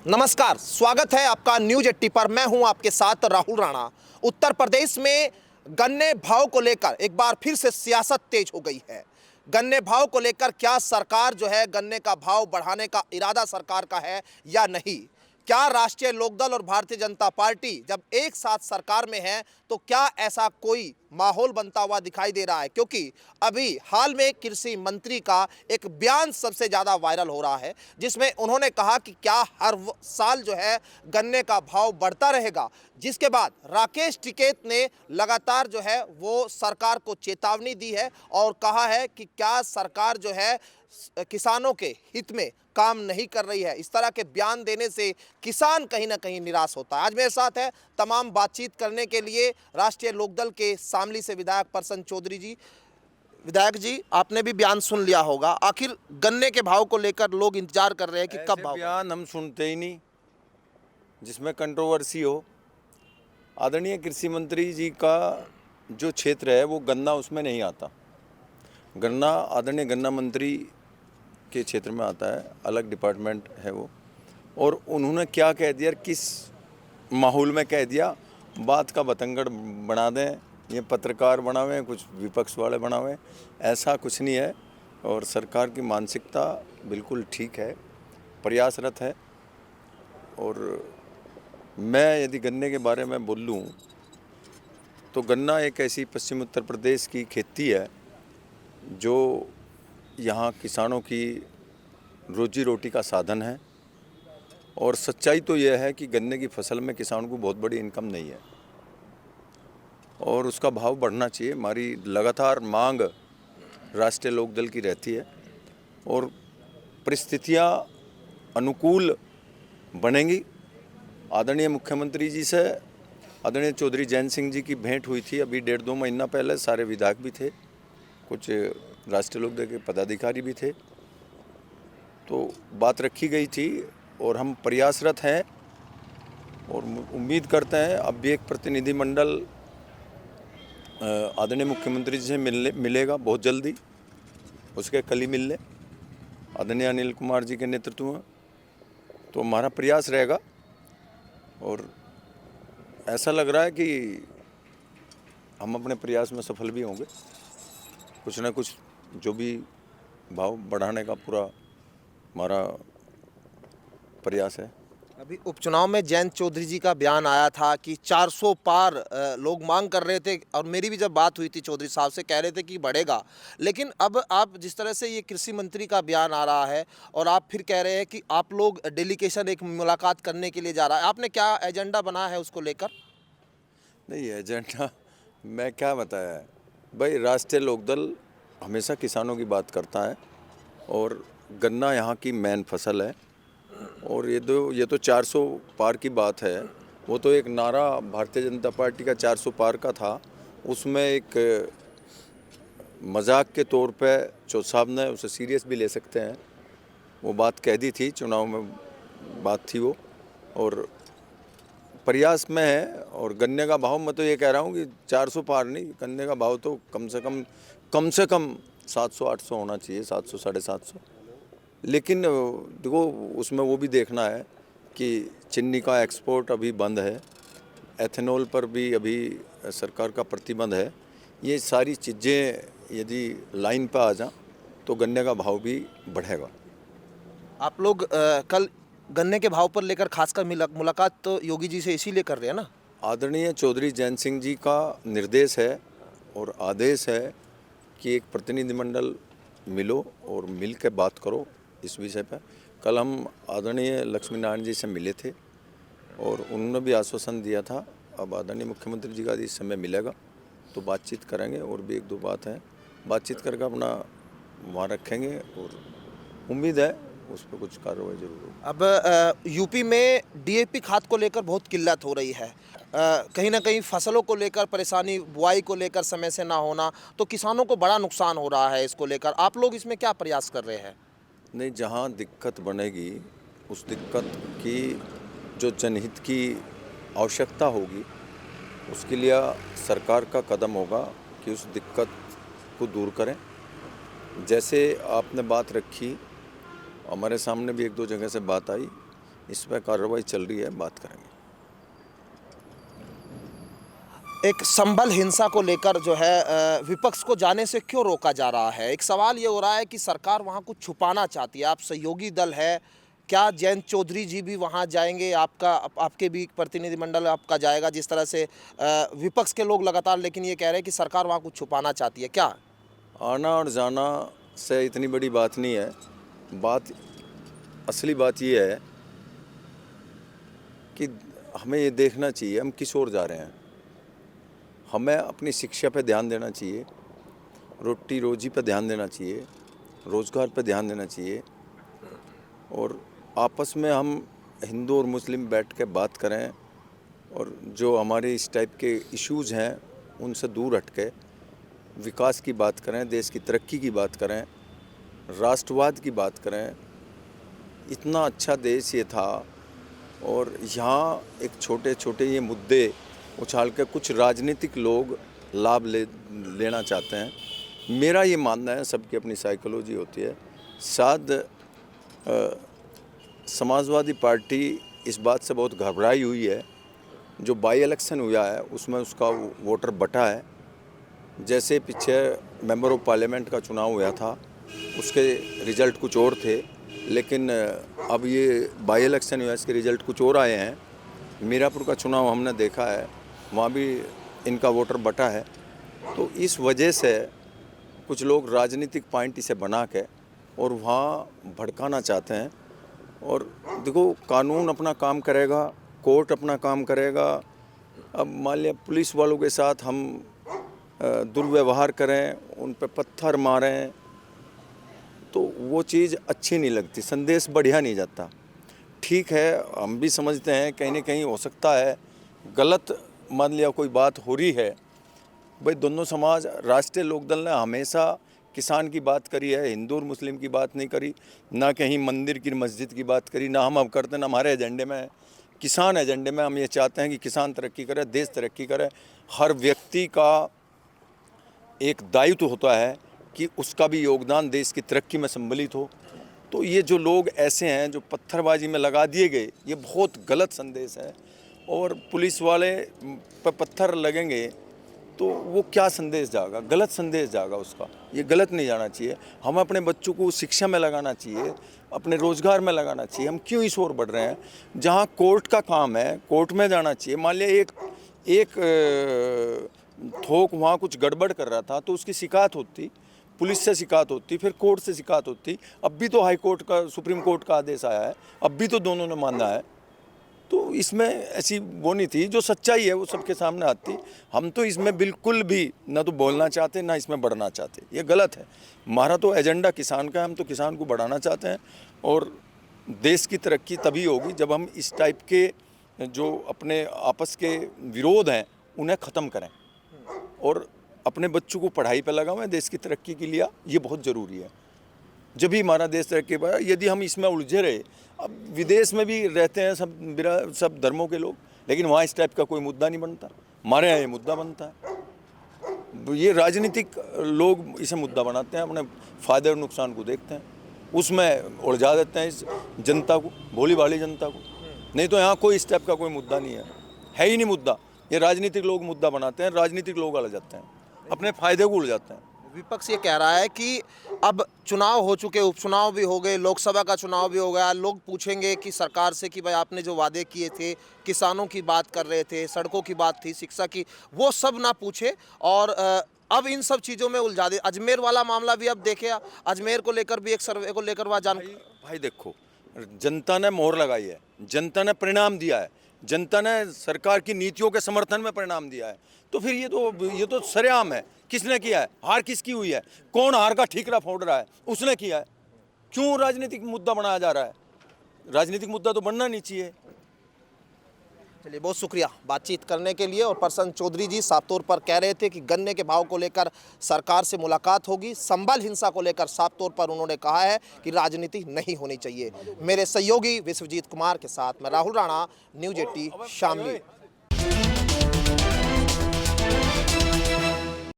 नमस्कार, स्वागत है आपका न्यूज 80 पर। मैं हूं आपके साथ राहुल राणा। उत्तर प्रदेश में गन्ने भाव को लेकर एक बार फिर से सियासत तेज हो गई है। गन्ने भाव को लेकर क्या सरकार जो है गन्ने का भाव बढ़ाने का इरादा सरकार का है या नहीं? क्या राष्ट्रीय लोकदल और भारतीय जनता पार्टी जब एक साथ सरकार में है तो क्या ऐसा कोई माहौल बनता हुआ दिखाई दे रहा है? क्योंकि अभी हाल में कृषि मंत्री का एक बयान सबसे ज़्यादा वायरल हो रहा है, जिसमें उन्होंने कहा कि क्या हर साल जो है गन्ने का भाव बढ़ता रहेगा। जिसके बाद राकेश टिकैत ने लगातार जो है वो सरकार को चेतावनी दी है और कहा है कि क्या सरकार जो है किसानों के हित में काम नहीं कर रही है। इस तरह के बयान देने से किसान कहीं ना कहीं निराश होता है। आज मेरे साथ है तमाम बातचीत करने के लिए राष्ट्रीय लोकदल के शामली से विधायक प्रसन्न चौधरी जी। विधायक जी, आपने भी बयान सुन लिया होगा। आखिर गन्ने के भाव को लेकर लोग इंतजार कर रहे हैं कि कब भाव। बयान हम सुनते ही नहीं जिसमें कंट्रोवर्सी हो। आदरणीय कृषि मंत्री जी का जो क्षेत्र है वो गन्ना उसमें नहीं आता। गन्ना आदरणीय गन्ना मंत्री के क्षेत्र में आता है, अलग डिपार्टमेंट है वो। और उन्होंने क्या कह दिया, किस माहौल में कह दिया, बात का बतंगड़ बना दें, ये पत्रकार बना हुए हैं, कुछ विपक्ष वाले बना हुए हैं, ऐसा कुछ नहीं है। और सरकार की मानसिकता बिल्कुल ठीक है, प्रयासरत है। और मैं यदि गन्ने के बारे में बोल लूँ तो गन्ना एक ऐसी पश्चिम उत्तर प्रदेश की खेती है जो यहाँ किसानों की रोजी रोटी का साधन है। और सच्चाई तो यह है कि गन्ने की फसल में किसानों को बहुत बड़ी इनकम नहीं है और उसका भाव बढ़ना चाहिए। हमारी लगातार मांग राष्ट्रीय लोकदल की रहती है और परिस्थितियाँ अनुकूल बनेंगी। आदरणीय मुख्यमंत्री जी से आदरणीय चौधरी जैन सिंह जी की भेंट हुई थी अभी 1.5-2 महीना पहले। सारे विधायक भी थे, कुछ राष्ट्रीय लोकदल के पदाधिकारी भी थे, तो बात रखी गई थी और हम प्रयासरत हैं और उम्मीद करते हैं अब भी एक प्रतिनिधिमंडल आदरणीय मुख्यमंत्री जी से मिलेगा बहुत जल्दी। उसके कल ही मिल ले आदरणीय अनिल कुमार जी के नेतृत्व में, तो हमारा प्रयास रहेगा। और ऐसा लग रहा है कि हम अपने प्रयास में सफल भी होंगे। कुछ ना कुछ जो भी भाव बढ़ाने का पूरा हमारा प्रयास है। अभी उपचुनाव में जयंत चौधरी जी का बयान आया था कि 400 पार लोग मांग कर रहे थे और मेरी भी जब बात हुई थी चौधरी साहब से, कह रहे थे कि बढ़ेगा। लेकिन अब आप जिस तरह से ये कृषि मंत्री का बयान आ रहा है और आप फिर कह रहे हैं कि आप लोग डेलीगेशन एक मुलाकात करने के लिए जा रहा है, आपने क्या एजेंडा बना है उसको लेकर? नहीं, एजेंडा मैं क्या बताया है भाई, राष्ट्रीय लोकदल हमेशा किसानों की बात करता है और गन्ना यहाँ की मेन फसल है। और ये तो 400 पार की बात है, वो तो एक नारा भारतीय जनता पार्टी का 400 पार का था। उसमें एक मजाक के तौर पे चौधरी साहब ने उसे सीरियस भी ले सकते हैं, वो बात कह दी थी, चुनाव में बात थी वो। और प्रयास में है। और गन्ने का भाव मैं तो ये कह रहा हूँ कि 400 पार नहीं, गन्ने का भाव तो कम से कम 700-800 होना चाहिए, 700-750। लेकिन देखो उसमें वो भी देखना है कि चीनी का एक्सपोर्ट अभी बंद है, एथेनॉल पर भी अभी सरकार का प्रतिबंध है। ये सारी चीज़ें यदि लाइन पर आ जाएं तो गन्ने का भाव भी बढ़ेगा। आप लोग कल गन्ने के भाव पर लेकर खासकर मुलाकात तो योगी जी से इसीलिए कर रहे हैं ना? आदरणीय चौधरी जैन सिंह जी का निर्देश है और आदेश है कि एक प्रतिनिधिमंडल मिलो और मिल के बात करो इस विषय पर। कल हम आदरणीय लक्ष्मी नारायण जी से मिले थे और उन्होंने भी आश्वासन दिया था। अब आदरणीय मुख्यमंत्री जी का इस समय मिलेगा तो बातचीत करेंगे और भी 1-2 बात है, बातचीत करके अपना वहाँ रखेंगे और उम्मीद है उस पर कुछ कार्रवाई जरूर होगी। अब यूपी में डीएपी खाद को लेकर बहुत किल्लत हो रही है। कहीं ना कहीं फसलों को लेकर परेशानी, बुआई को लेकर समय से ना होना, तो किसानों को बड़ा नुकसान हो रहा है। इसको लेकर आप लोग इसमें क्या प्रयास कर रहे हैं? नहीं, जहाँ दिक्कत बनेगी उस दिक्कत की जो जनहित की आवश्यकता होगी उसके लिए सरकार का कदम होगा कि उस दिक्कत को दूर करें। जैसे आपने बात रखी, हमारे सामने भी 1-2 जगह से बात आई इस पर कार्रवाई चल रही है, बात करेंगे। एक संभल हिंसा को लेकर जो है विपक्ष को जाने से क्यों रोका जा रहा है? एक सवाल ये हो रहा है कि सरकार वहाँ कुछ छुपाना चाहती है। आप सहयोगी दल है, क्या जयंत चौधरी जी भी वहाँ जाएंगे? आपके भी प्रतिनिधिमंडल आपका जाएगा? जिस तरह से विपक्ष के लोग लगातार लेकिन ये कह रहे हैं कि सरकार वहाँ कुछ छुपाना चाहती है, क्या? आना और जाना से इतनी बड़ी बात नहीं है। असली बात ये है कि हमें ये देखना चाहिए हम किस ओर जा रहे हैं। हमें अपनी शिक्षा पे ध्यान देना चाहिए, रोटी रोजी पे ध्यान देना चाहिए, रोज़गार पे ध्यान देना चाहिए, और आपस में हम हिंदू और मुस्लिम बैठ के बात करें, और जो हमारे इस टाइप के इश्यूज़ हैं उनसे दूर हट के विकास की बात करें, देश की तरक्की की बात करें, राष्ट्रवाद की बात करें। इतना अच्छा देश ये था, और यहाँ एक छोटे छोटे ये मुद्दे उछाल के कुछ राजनीतिक लोग लाभ लेना चाहते हैं। मेरा ये मानना है, सबकी अपनी साइकोलॉजी होती है। शायद समाजवादी पार्टी इस बात से बहुत घबराई हुई है, जो बाई इलेक्शन हुआ है उसमें उसका वोटर बटा है। जैसे पीछे मेंबर ऑफ पार्लियामेंट का चुनाव हुआ था, उसके रिज़ल्ट कुछ और थे, लेकिन अब ये बाई इलेक्शन हुआ, इसके रिज़ल्ट कुछ और आए हैं। मीरापुर का चुनाव हमने देखा है, वहाँ भी इनका वोटर बटा है। तो इस वजह से कुछ लोग राजनीतिक पॉइंट इसे बना के और वहाँ भड़काना चाहते हैं। और देखो, कानून अपना काम करेगा, कोर्ट अपना काम करेगा। अब मान लिया पुलिस वालों के साथ हम दुर्व्यवहार करें, उन पर पत्थर मारें, तो वो चीज़ अच्छी नहीं लगती, संदेश बढ़िया नहीं जाता। ठीक है, हम भी समझते हैं कहीं ना कहीं हो सकता है गलत मान लिया कोई बात हो रही है। भाई दोनों समाज, राष्ट्रीय लोकदल ने हमेशा किसान की बात करी है, हिंदू और मुस्लिम की बात नहीं करी, ना कहीं मंदिर की मस्जिद की बात करी, ना हम अब करते, ना हमारे एजेंडे में है। किसान एजेंडे में हम ये चाहते हैं कि किसान तरक्की करे, देश तरक्की करे। हर व्यक्ति का एक दायित्व होता है कि उसका भी योगदान देश की तरक्की में सम्मिलित हो। तो ये जो लोग ऐसे हैं जो पत्थरबाजी में लगा दिए गए, ये बहुत गलत संदेश है। और पुलिस वाले पर पत्थर लगेंगे तो वो क्या संदेश जाएगा? गलत संदेश जाएगा उसका। ये गलत नहीं जाना चाहिए। हम अपने बच्चों को शिक्षा में लगाना चाहिए, अपने रोज़गार में लगाना चाहिए। हम क्यों इस ओर बढ़ रहे हैं? जहाँ कोर्ट का काम है, कोर्ट में जाना चाहिए। मान लिया एक थोक वहाँ कुछ गड़बड़ कर रहा था, तो उसकी शिकायत होती, पुलिस से शिकायत होती, फिर कोर्ट से शिकायत होती। अब भी तो हाई कोर्ट का, सुप्रीम कोर्ट का आदेश आया है, अब भी तो दोनों ने माना है। तो इसमें ऐसी वो नहीं थी, जो सच्चाई है वो सबके सामने आती। हम तो इसमें बिल्कुल भी ना तो बोलना चाहते, ना इसमें बढ़ना चाहते। ये गलत है। हमारा तो एजेंडा किसान का है, हम तो किसान को बढ़ाना चाहते हैं। और देश की तरक्की तभी होगी जब हम इस टाइप के जो अपने आपस के विरोध हैं उन्हें ख़त्म करें, और अपने बच्चों को पढ़ाई पर लगावें। देश की तरक्की के लिए ये बहुत ज़रूरी है। जब भी हमारा देश तरक्की पाए। यदि हम इसमें उलझे रहे, अब विदेश में भी रहते हैं सब धर्मों के लोग, लेकिन वहाँ इस टाइप का कोई मुद्दा नहीं बनता। हमारे यहाँ ये मुद्दा बनता है। ये राजनीतिक लोग इसे मुद्दा बनाते हैं, अपने फ़ायदे और नुकसान को देखते हैं, उसमें उलझा देते हैं इस जनता को, भोली भाली जनता को। नहीं तो यहाँ कोई इस टाइप का कोई मुद्दा नहीं है ही नहीं मुद्दा। ये राजनीतिक लोग मुद्दा बनाते हैं, राजनीतिक लोग उलझ जाते हैं, अपने फ़ायदे को उलझाते हैं। विपक्ष ये कह रहा है कि अब चुनाव हो चुके, उपचुनाव भी हो गए, लोकसभा का चुनाव भी हो गया। लोग पूछेंगे कि सरकार से कि भाई आपने जो वादे किए थे, किसानों की बात कर रहे थे, सड़कों की बात थी, शिक्षा की, वो सब ना पूछे और अब इन सब चीज़ों में उलझा दे। अजमेर वाला मामला भी अब देखे, अजमेर को लेकर भी एक सर्वे को लेकर वह भाई देखो, जनता ने मोहर लगाई है, जनता ने परिणाम दिया है, जनता ने सरकार की नीतियों के समर्थन में परिणाम दिया है। तो फिर ये तो सरेआम है। किसने किया है? हार किसकी हुई है? कौन हार का ठीकरा फोड़ रहा है? उसने किया है। क्यों राजनीतिक मुद्दा बनाया जा रहा है? राजनीतिक मुद्दा तो बनना नहीं चाहिए। चलिए, बहुत शुक्रिया बातचीत करने के लिए। और प्रसन्न चौधरी जी साफ तौर पर कह रहे थे कि गन्ने के भाव को लेकर सरकार से मुलाकात होगी। संभल हिंसा को लेकर साफ तौर पर उन्होंने कहा है कि राजनीति नहीं होनी चाहिए। मेरे सहयोगी विश्वजीत कुमार के साथ मैं राहुल राणा, न्यूज़ 18 शामली।